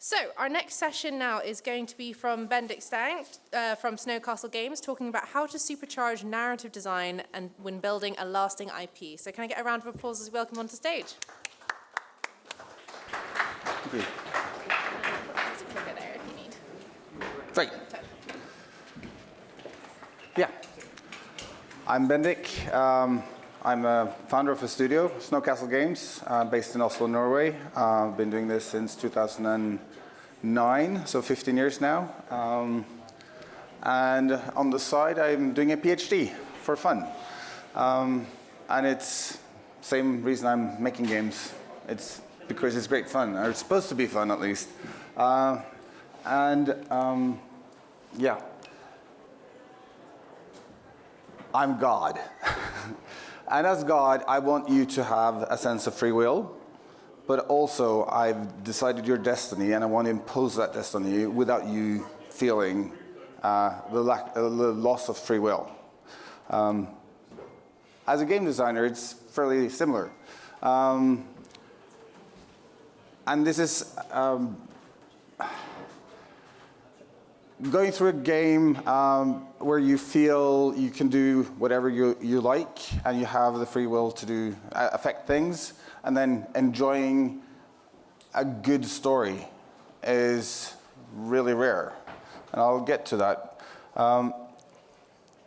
So our next session now is going to be from Bendik Stang from Snowcastle Games, talking about how to supercharge narrative design and when building a lasting IP. So can I get a round of applause as we welcome onto stage? Thank you. There's a clicker there if you need. Great. Yeah. I'm Bendik. I'm a founder of a studio, Snowcastle Games, based in Oslo, Norway. I've been doing this since 2009, so 15 years now. And on the side, I'm doing a PhD for fun. And it's the same reason I'm making games. It's because it's great fun, or it's supposed to be fun at least. Yeah. I'm God. And as God, I want you to have a sense of free will, but also I've decided your destiny, and I want to impose that destiny without you feeling the loss of free will. As a game designer, it's fairly similar. And this is going through a game where you feel you can do whatever you like, and you have the free will to do affect things, and then enjoying a good story is really rare, and I'll get to that.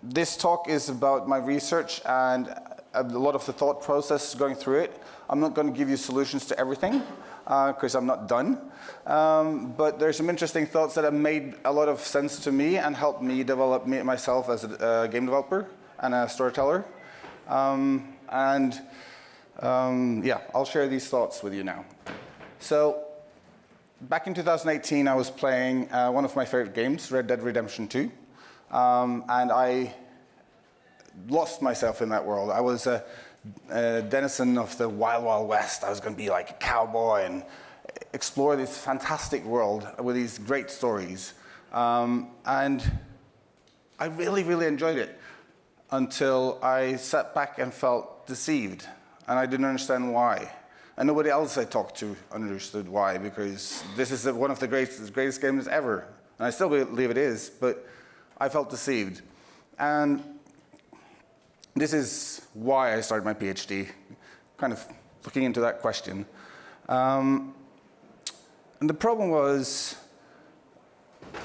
This talk is about my research and a lot of the thought process going through it. I'm not going to give you solutions to everything, because I'm not done. But there's some interesting thoughts that have made a lot of sense to me and helped me develop myself as a game developer and a storyteller. Yeah, I'll share these thoughts with you now. So, back in 2018, I was playing one of my favorite games, Red Dead Redemption 2. And I lost myself in that world. I was a denizen of the Wild Wild West. I was going to be like a cowboy and explore this fantastic world with these great stories. And I really, really enjoyed it until I sat back and felt deceived. And I didn't understand why. And nobody else I talked to understood why, because this is one of the greatest games ever. And I still believe it is, but I felt deceived. And this is why I started my PhD, kind of looking into that question. And the problem was,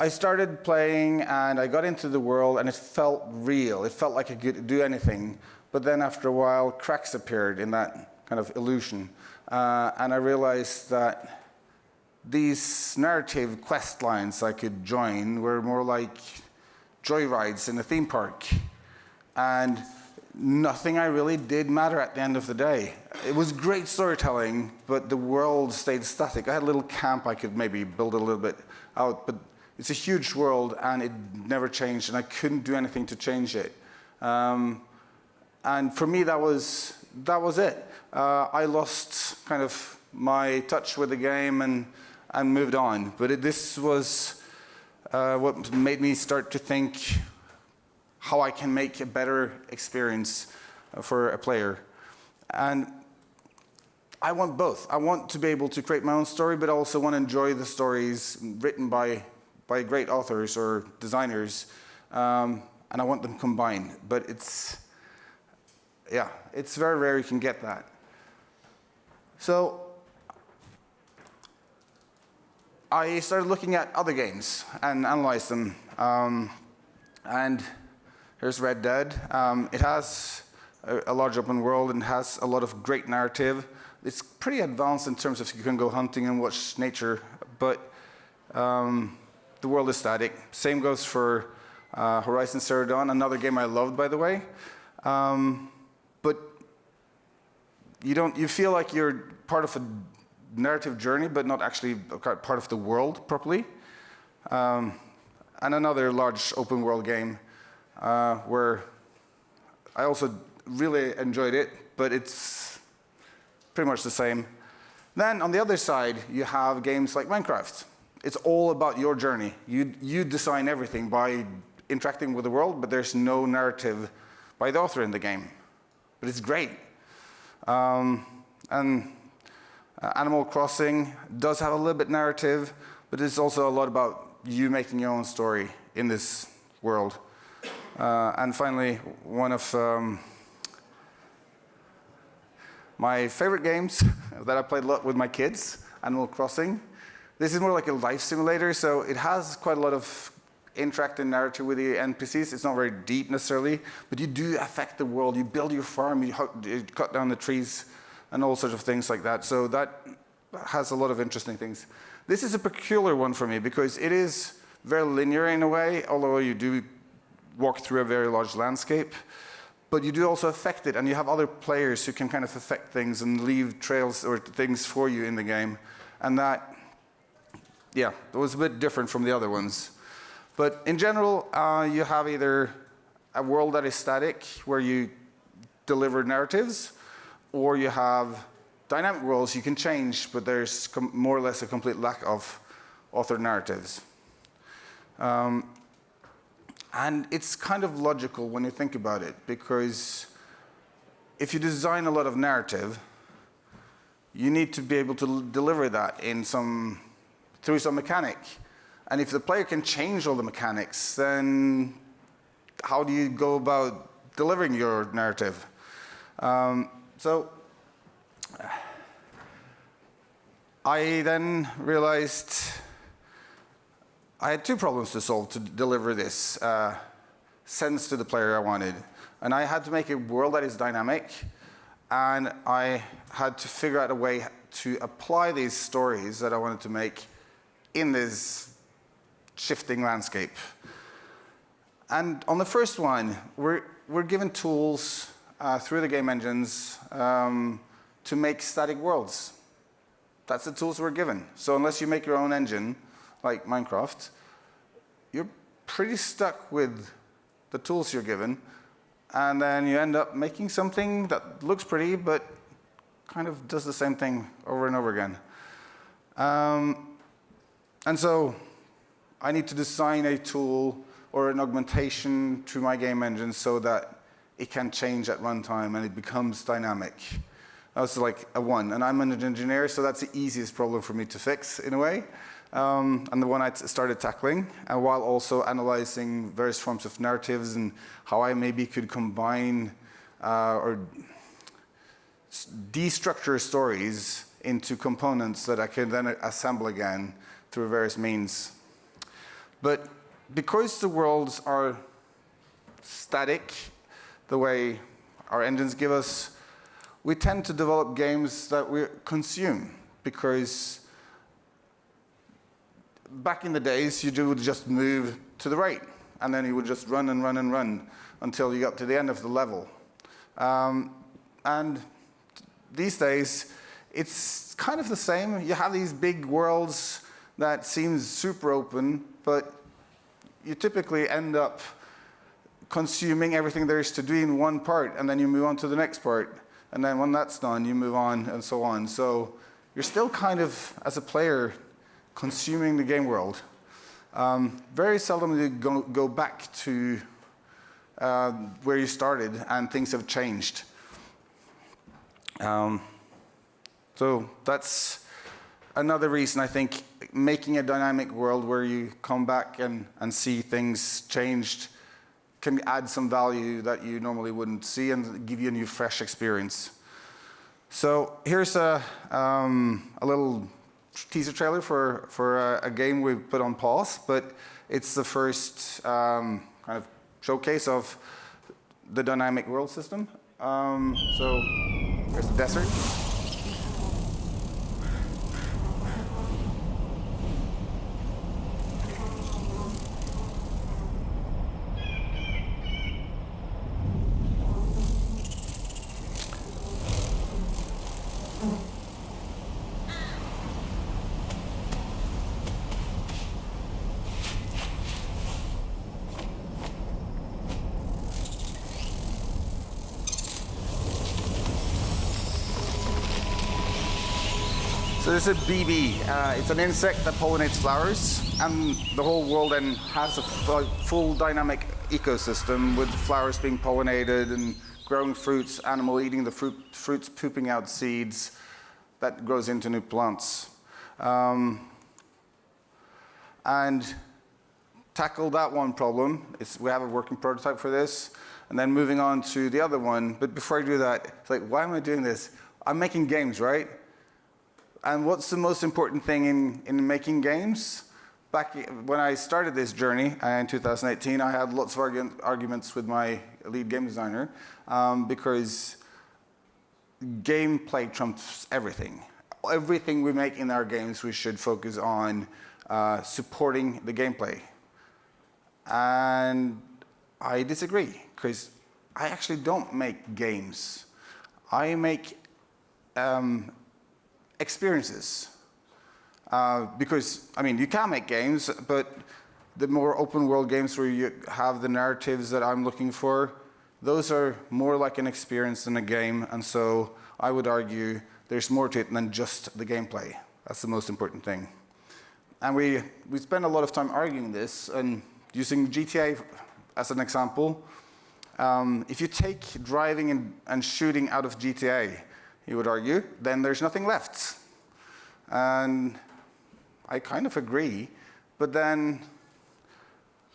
I started playing and I got into the world and it felt real. It felt like I could do anything. But then after a while, cracks appeared in that kind of illusion. And I realized that these narrative quest lines I could join were more like joyrides in a theme park. And nothing I really did matter at the end of the day. It was great storytelling, but the world stayed static. I had a little camp I could maybe build a little bit out, but it's a huge world and it never changed, and I couldn't do anything to change it. And for me, that was it. I lost kind of my touch with the game and moved on. But this was what made me start to think how I can make a better experience for a player. And I want both. I want to be able to create my own story, but I also want to enjoy the stories written by great authors or designers, and I want them combined. But it's very rare you can get that. So I started looking at other games and analyzed them. And here's Red Dead. It has a large open world and has a lot of great narrative. It's pretty advanced in terms of you can go hunting and watch nature, but the world is static. Same goes for Horizon Zero Dawn, another game I loved, by the way. But you feel like you're part of a narrative journey, but not actually part of the world properly. And another large open world game where I also really enjoyed it, but it's pretty much the same. Then on the other side, you have games like Minecraft. It's all about your journey. You design everything by interacting with the world, but there's no narrative by the author in the game. But it's great. And Animal Crossing does have a little bit narrative, but it's also a lot about you making your own story in this world. And finally, one of my favorite games that I played a lot with my kids, Animal Crossing. This is more like a life simulator, so it has quite a lot of interactive narrative with the NPCs. It's not very deep necessarily, but you do affect the world. You build your farm, you cut down the trees, and all sorts of things like that. So that has a lot of interesting things. This is a peculiar one for me because it is very linear in a way, although you do walk through a very large landscape. But you do also affect it, and you have other players who can kind of affect things and leave trails or things for you in the game. And that, yeah, it was a bit different from the other ones. But in general, you have either a world that is static, where you deliver narratives, or you have dynamic worlds you can change, but there's more or less a complete lack of author narratives. And it's kind of logical when you think about it, because if you design a lot of narrative, you need to be able to deliver that through some mechanic. And if the player can change all the mechanics, then how do you go about delivering your narrative? So I then realized I had two problems to solve to deliver this sense to the player I wanted. And I had to make a world that is dynamic, and I had to figure out a way to apply these stories that I wanted to make in this shifting landscape. And on the first one, we're given tools through the game engines to make static worlds. That's the tools we're given. So unless you make your own engine, like Minecraft, you're pretty stuck with the tools you're given, and then you end up making something that looks pretty, but kind of does the same thing over and over again. And so I need to design a tool or an augmentation to my game engine so that it can change at runtime and it becomes dynamic. That was like a one, and I'm an engineer, so that's the easiest problem for me to fix in a way. And the one I started tackling, while also analyzing various forms of narratives and how I maybe could combine or destructure stories into components that I can then assemble again through various means. But because the worlds are static, the way our engines give us, we tend to develop games that we consume, because back in the days, you would just move to the right, and then you would just run and run and run until you got to the end of the level. And these days, it's kind of the same. You have these big worlds that seem super open, but you typically end up consuming everything there is to do in one part, and then you move on to the next part. And then when that's done, you move on, and so on. So you're still kind of, as a player, consuming the game world. Very seldom do you go back to where you started, and things have changed. So that's another reason, I think, making a dynamic world where you come back and see things changed can add some value that you normally wouldn't see and give you a new, fresh experience. So here's a little teaser trailer for a game we put on pause, but it's the first kind of showcase of the dynamic world system. So here's the desert. So this is a BB. It's an insect that pollinates flowers, and the whole world then has a full dynamic ecosystem with flowers being pollinated and growing fruits, animal eating the fruits, pooping out seeds that grows into new plants. and tackle that one problem. We have a working prototype for this, and then moving on to the other one. But before I do that, it's like, why am I doing this? I'm making games, right? And what's the most important thing in making games? Back when I started this journey in 2018, I had lots of arguments with my lead game designer because gameplay trumps everything. Everything we make in our games, we should focus on supporting the gameplay. And I disagree, because I actually don't make games. I make experiences. Because, I mean, you can make games, but the more open world games where you have the narratives that I'm looking for, those are more like an experience than a game. And so I would argue there's more to it than just the gameplay. That's the most important thing. And we spend a lot of time arguing this, and using GTA as an example. If you take driving and shooting out of GTA, you would argue, then there's nothing left. And I kind of agree, but then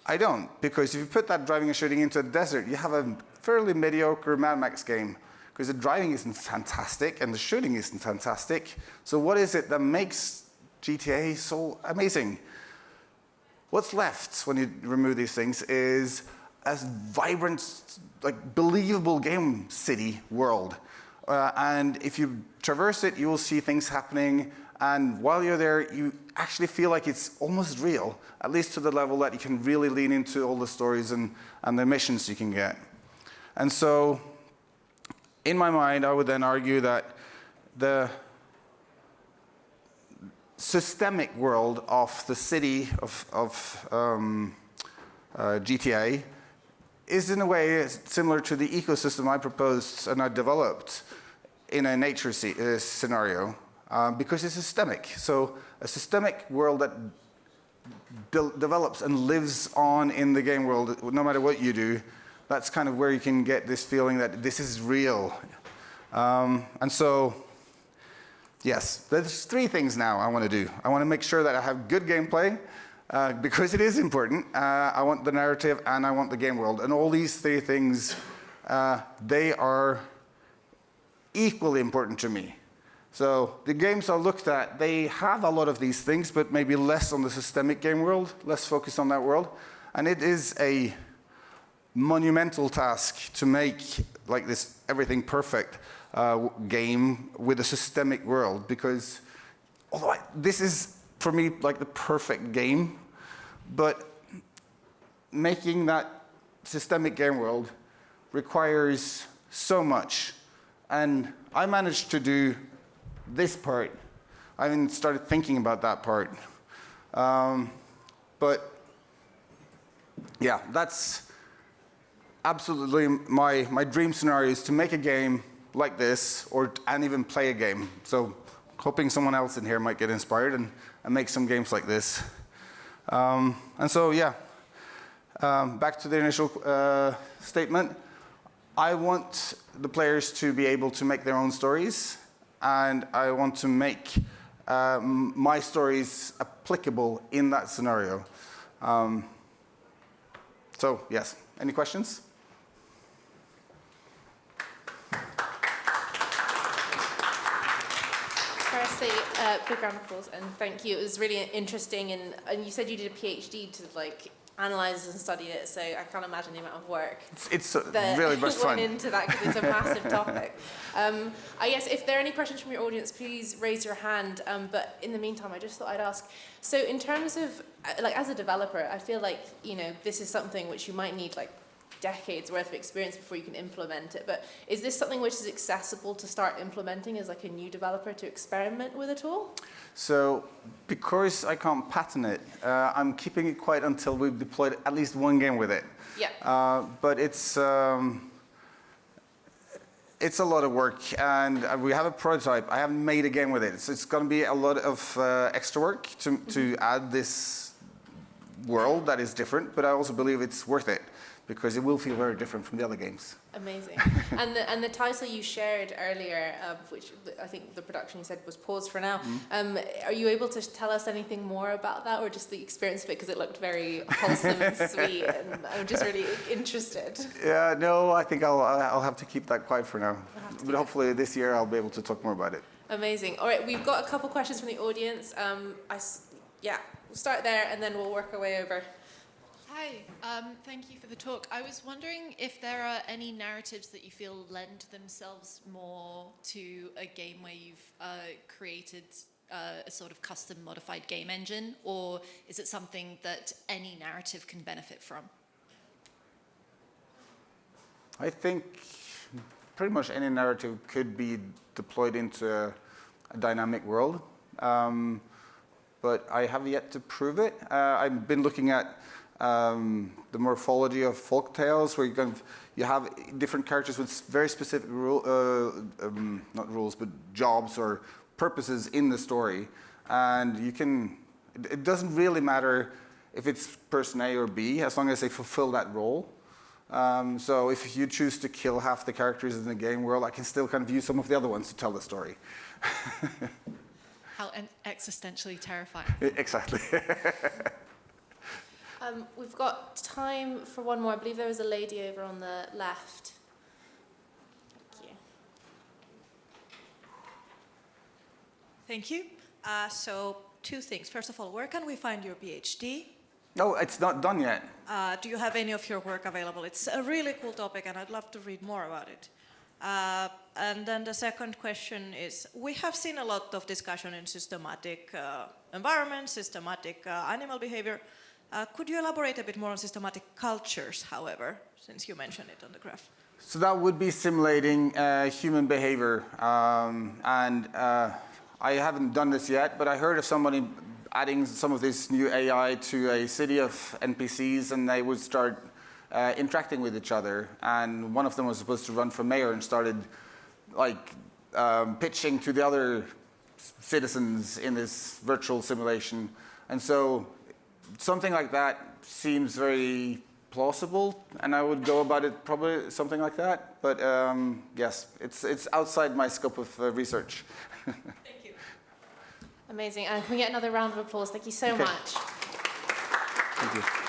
I don't, because if you put that driving and shooting into a desert, you have a fairly mediocre Mad Max game, because the driving isn't fantastic and the shooting isn't fantastic. So what is it that makes GTA so amazing? What's left when you remove these things is a vibrant, like, believable game city world. And if you traverse it, you will see things happening. And while you're there, you actually feel like it's almost real, at least to the level that you can really lean into all the stories and the missions you can get. And so, in my mind, I would then argue that the systemic world of the city of GTA is in a way similar to the ecosystem I proposed and I developed in a nature scenario. Because it's systemic. So a systemic world that develops and lives on in the game world, no matter what you do, that's kind of where you can get this feeling that this is real. And so, yes, there's three things now I want to do. I want to make sure that I have good gameplay, because it is important. I want the narrative and I want the game world. And all these three things, they are equally important to me. So the games I looked at, they have a lot of these things, but maybe less on the systemic game world, less focused on that world. And it is a monumental task to make like this everything perfect game with a systemic world, because although this is, for me, like the perfect game, but making that systemic game world requires so much. And I managed to do this part. I haven't started thinking about that part. But yeah, that's absolutely my dream scenario, is to make a game like this, and even play a game. So hoping someone else in here might get inspired and make some games like this. And so yeah, back to the initial statement. I want the players to be able to make their own stories, and I want to make my stories applicable in that scenario. So, yes, any questions? Firstly, big round of applause, and thank you. It was really interesting, and you said you did a PhD to analyze and study it, so I can't imagine the amount of work it's really much fun. went into that, because it's a massive topic. I guess if there are any questions from your audience, please raise your hand. But in the meantime, I just thought I'd ask. So in terms of, like, as a developer, I feel like, you know, this is something which you might need like decades worth of experience before you can implement it. But is this something which is accessible to start implementing as like a new developer to experiment with at all? So, because I can't patent it, I'm keeping it quiet until we've deployed at least one game with it. Yeah. But it's a lot of work, and we have a prototype. I haven't made a game with it. So it's going to be a lot of extra work to add this world that is different, but I also believe it's worth it, because it will feel very different from the other games. Amazing. And the title you shared earlier, which I think the production you said was paused for now. Are you able to tell us anything more about that, or just the experience of it? Because it looked very wholesome and sweet, and I'm just really interested. Yeah, no, I think I'll have to keep that quiet for now. But hopefully this year I'll be able to talk more about it. Amazing. All right, we've got a couple questions from the audience. We'll start there and then we'll work our way over. Hi, thank you for the talk. I was wondering if there are any narratives that you feel lend themselves more to a game where you've created a sort of custom modified game engine, or is it something that any narrative can benefit from? I think pretty much any narrative could be deployed into a dynamic world, but I have yet to prove it. I've been looking at the morphology of folk tales, where you have different characters with very specific not rules, but jobs or purposes in the story, and it doesn't really matter if it's person A or B, as long as they fulfill that role. So if you choose to kill half the characters in the game world, I can still kind of use some of the other ones to tell the story. How existentially terrifying. Exactly. We've got time for one more. I believe there was a lady over on the left. Thank you. Thank you. So 2 things. First of all, where can we find your PhD? No, it's not done yet. Do you have any of your work available? It's a really cool topic and I'd love to read more about it. And then the second question is, we have seen a lot of discussion in systematic environments, systematic animal behavior. Could you elaborate a bit more on systematic cultures, however, since you mentioned it on the graph? So that would be simulating human behavior. I haven't done this yet, but I heard of somebody adding some of this new AI to a city of NPCs, and they would start interacting with each other. And one of them was supposed to run for mayor and started pitching to the other citizens in this virtual simulation. And so something like that seems very plausible, and I would go about it probably something like that. But yes, it's outside my scope of research. Thank you. Amazing. And can we get another round of applause? Thank you so much. Thank you.